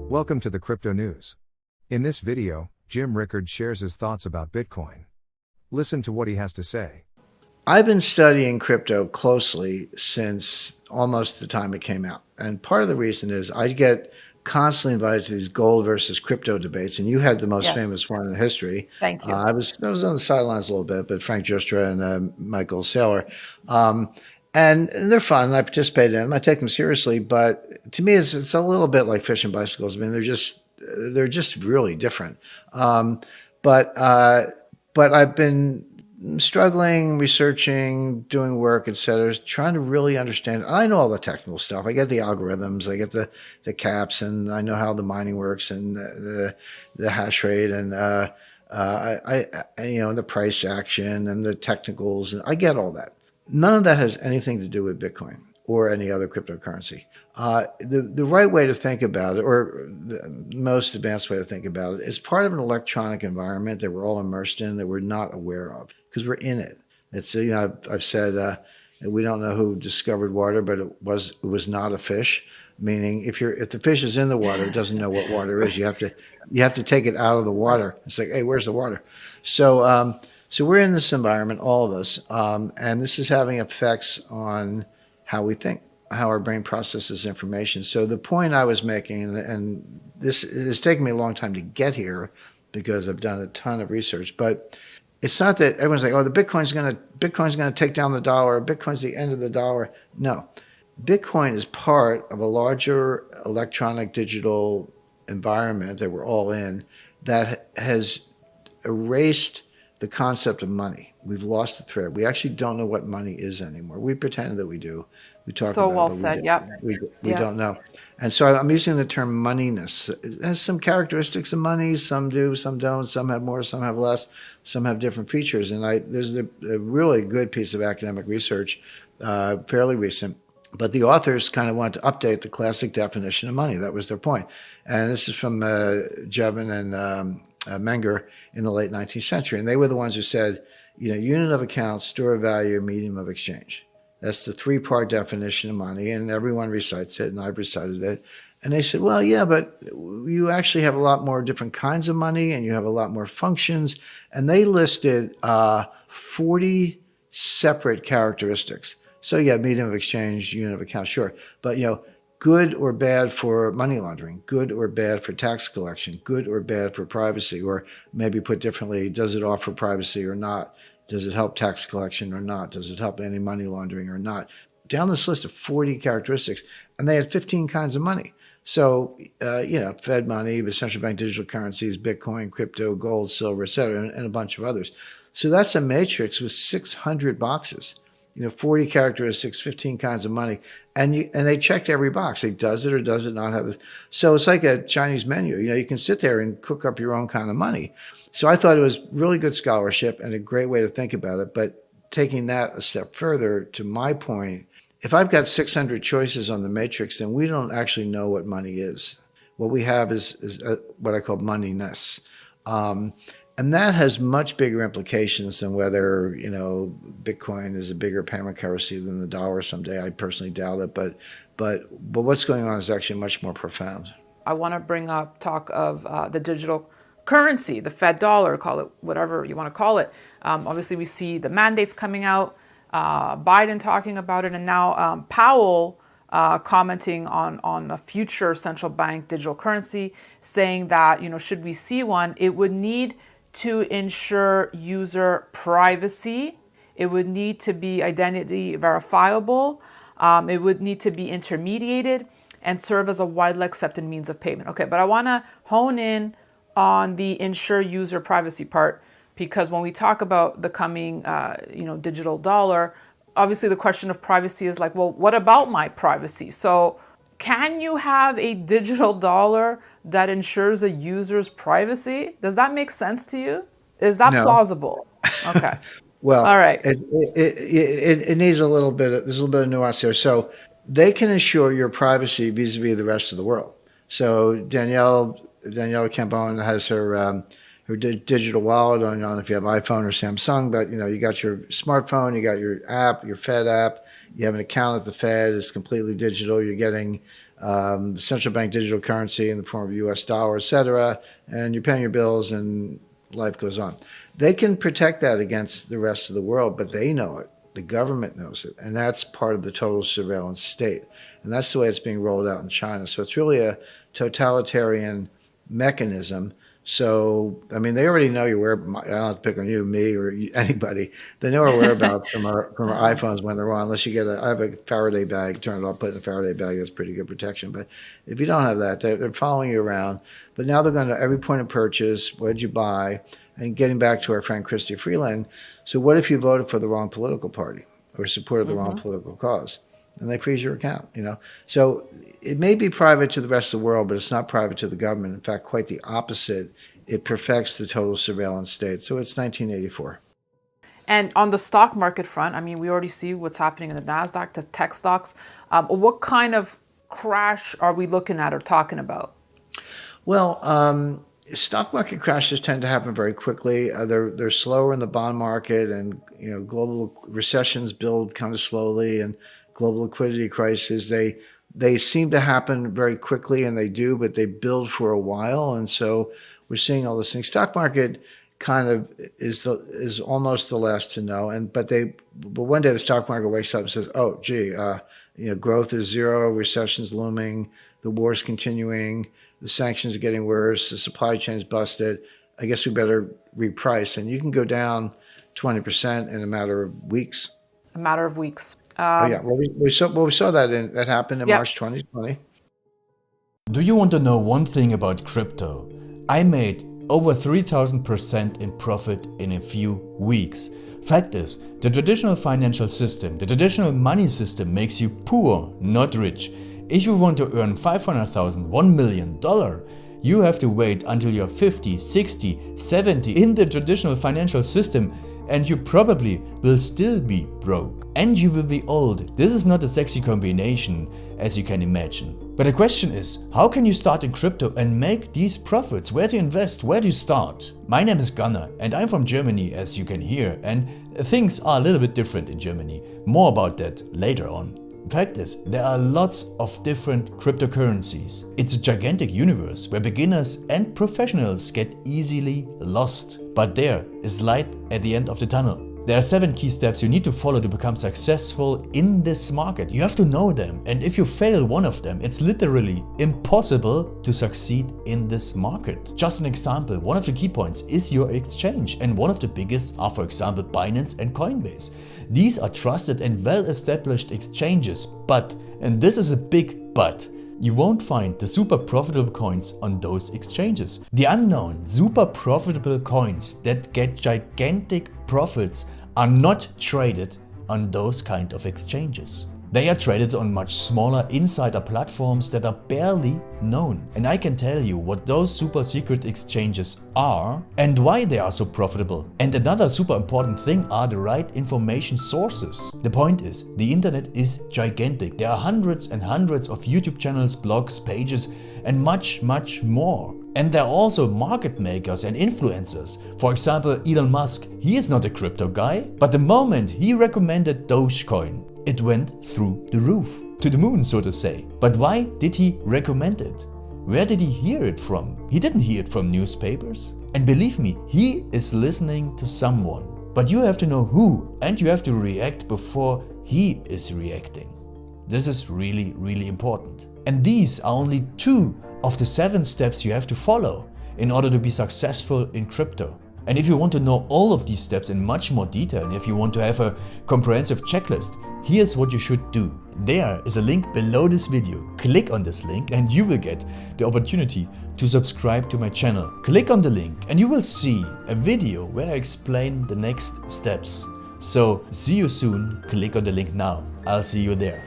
Welcome to the Crypto News. In this video, Jim Rickards shares his thoughts about Bitcoin. Listen to what he has to say. I've been studying crypto closely since almost the time it came out. And part of the reason is I get constantly invited to these gold versus crypto debates. And you had the most famous one in history. Thank you. I was on the sidelines a little bit, but Frank Joustra and Michael Saylor. And they're fun. I participate in them. I take them seriously. But to me, it's a little bit like fish and bicycles. I mean, they're just really different. But I've been struggling, researching, doing work, et cetera, trying to really understand. I know all the technical stuff. I get the algorithms, I get the caps, and I know how the mining works and the hash rate and the price action and the technicals. And I get all that. None of that has anything to do with Bitcoin or any other cryptocurrency. The right way to think about it, or the most advanced way to think about it, is part of an electronic environment that we're all immersed in that we're not aware of because we're in it. It's I've said we don't know who discovered water, but it was not a fish. Meaning, if the fish is in the water, it doesn't know what water is. You have to take it out of the water. It's like, hey, where's the water? So we're in this environment, all of us, and this is having effects on how we think, how our brain processes information. So the point I was making, and this has taken me a long time to get here because I've done a ton of research, but it's not that everyone's like, oh, Bitcoin's going to take down the dollar. Bitcoin's the end of the dollar. No, Bitcoin is part of a larger electronic digital environment that we're all in that has erased the concept of money. We've lost the thread. We actually don't know what money is anymore. We pretend that we do. We talk so about well it, but said. Yep. we don't know. And so I'm using the term moneyness. It has some characteristics of money. Some do, some don't. Some have more, some have less. Some have different features. And there's a really good piece of academic research, fairly recent. But the authors kind of wanted to update the classic definition of money. That was their point. And this is from Jevon and Menger in the late 19th century. And they were the ones who said, unit of account, store of value, medium of exchange. That's the three-part definition of money, and everyone recites it, and I've recited it. And they said, well, yeah, but you actually have a lot more different kinds of money, and you have a lot more functions. And they listed 40 separate characteristics. So yeah, medium of exchange, unit of account, sure. But, good or bad for money laundering, good or bad for tax collection, good or bad for privacy, or maybe put differently, does it offer privacy or not? Does it help tax collection or not? Does it help any money laundering or not? Down this list of 40 characteristics, and they had 15 kinds of money. So, Fed money, central bank digital currencies, Bitcoin, crypto, gold, silver, et cetera, and a bunch of others. So that's a matrix with 600 boxes. 40 characteristics, 15 kinds of money. And they checked every box. Like, does it or does it not have this? So it's like a Chinese menu. You can sit there and cook up your own kind of money. So I thought it was really good scholarship and a great way to think about it. But taking that a step further, to my point, if I've got 600 choices on the matrix, then we don't actually know what money is. What we have is what I call moneyness. And that has much bigger implications than whether, Bitcoin is a bigger payment currency than the dollar someday. I personally doubt it, but what's going on is actually much more profound. I want to bring up talk of the digital currency, the Fed dollar, call it whatever you want to call it. Obviously, we see the mandates coming out, Biden talking about it, and now Powell commenting on a future central bank digital currency, saying that, should we see one, it would need to ensure user privacy. It would need to be identity verifiable. It would need to be intermediated and serve as a widely accepted means of payment. Okay, but I want to hone in on the ensure user privacy part, because when we talk about the coming, digital dollar, obviously the question of privacy is like, well, what about my privacy? So can you have a digital dollar that ensures a user's privacy? Does that make sense to you? Is that plausible? Okay. Well, all right. It needs there's a little bit of nuance there. So they can ensure your privacy vis-a-vis the rest of the world. So Danielle Cambone has her digital wallet. I don't know if you have iPhone or Samsung, but you got your smartphone, you got your app, your Fed app, You have an account at the Fed. It's completely digital. You're getting the central bank digital currency in the form of US dollar, et cetera, and you're paying your bills and life goes on. They can protect that against the rest of the world, but they know it. The government knows it. And that's part of the total surveillance state. And that's the way it's being rolled out in China. So it's really a totalitarian mechanism. So, I mean, they already know your whereabouts. I don't have to pick on you, me, or anybody. They know our whereabouts from our iPhones when they're on. Unless you get I have a Faraday bag, turn it off, put it in a Faraday bag. That's pretty good protection. But if you don't have that, they're following you around. But now they're going to every point of purchase, what did you buy? And getting back to our friend Christy Freeland, so what if you voted for the wrong political party or supported the wrong political cause? And they freeze your account, So it may be private to the rest of the world, but it's not private to the government. In fact, quite the opposite. It perfects the total surveillance state. So it's 1984. And on the stock market front, I mean, we already see what's happening in the NASDAQ, the tech stocks. What kind of crash are we looking at or talking about? Well, stock market crashes tend to happen very quickly. They're slower in the bond market, and global recessions build kind of slowly, and global liquidity crises they seem to happen very quickly, and they do, but they build for a while, and so we're seeing all those things. Stock market kind of is almost the last to know, but one day the stock market wakes up and says, "Oh, gee, growth is zero, recession's looming, the war's continuing." The sanctions are getting worse. The supply chain's busted. I guess we better reprice. And you can go down 20% in a matter of weeks. A matter of weeks. Yeah. Well, we saw that happened in March 2020. Do you want to know one thing about crypto? I made over 3,000% in profit in a few weeks. Fact is, the traditional financial system, the traditional money system makes you poor, not rich. If you want to earn $500,000, $1 million, you have to wait until you're 50, 60, 70 in the traditional financial system, and you probably will still be broke. And you will be old. This is not a sexy combination, as you can imagine. But the question is, how can you start in crypto and make these profits? Where to invest? Where to start? My name is Gunnar and I'm from Germany, as you can hear, and things are a little bit different in Germany. More about that later on. Fact is, there are lots of different cryptocurrencies. It's a gigantic universe where beginners and professionals get easily lost. But there is light at the end of the tunnel. There are 7 key steps you need to follow to become successful in this market. You have to know them, and if you fail one of them, it's literally impossible to succeed in this market. Just an example, one of the key points is your exchange, and one of the biggest are, for example, Binance and Coinbase. These are trusted and well-established exchanges, but, and this is a big but, you won't find the super profitable coins on those exchanges. The unknown super profitable coins that get gigantic profits are not traded on those kind of exchanges. They are traded on much smaller insider platforms that are barely known. And I can tell you what those super secret exchanges are and why they are so profitable. And another super important thing are the right information sources. The point is, the internet is gigantic. There are hundreds and hundreds of YouTube channels, blogs, pages, and much, much more. And there are also market makers and influencers. For example, Elon Musk, he is not a crypto guy, but the moment he recommended Dogecoin, it went through the roof, to the moon, so to say. But why did he recommend it? Where did he hear it from? He didn't hear it from newspapers. And believe me, he is listening to someone. But you have to know who, and you have to react before he is reacting. This is really, really important. And these are only 2 of the 7 steps you have to follow in order to be successful in crypto. And if you want to know all of these steps in much more detail, and if you want to have a comprehensive checklist, here's what you should do. There is a link below this video. Click on this link and you will get the opportunity to subscribe to my channel. Click on the link and you will see a video where I explain the next steps. So see you soon. Click on the link now. I'll see you there.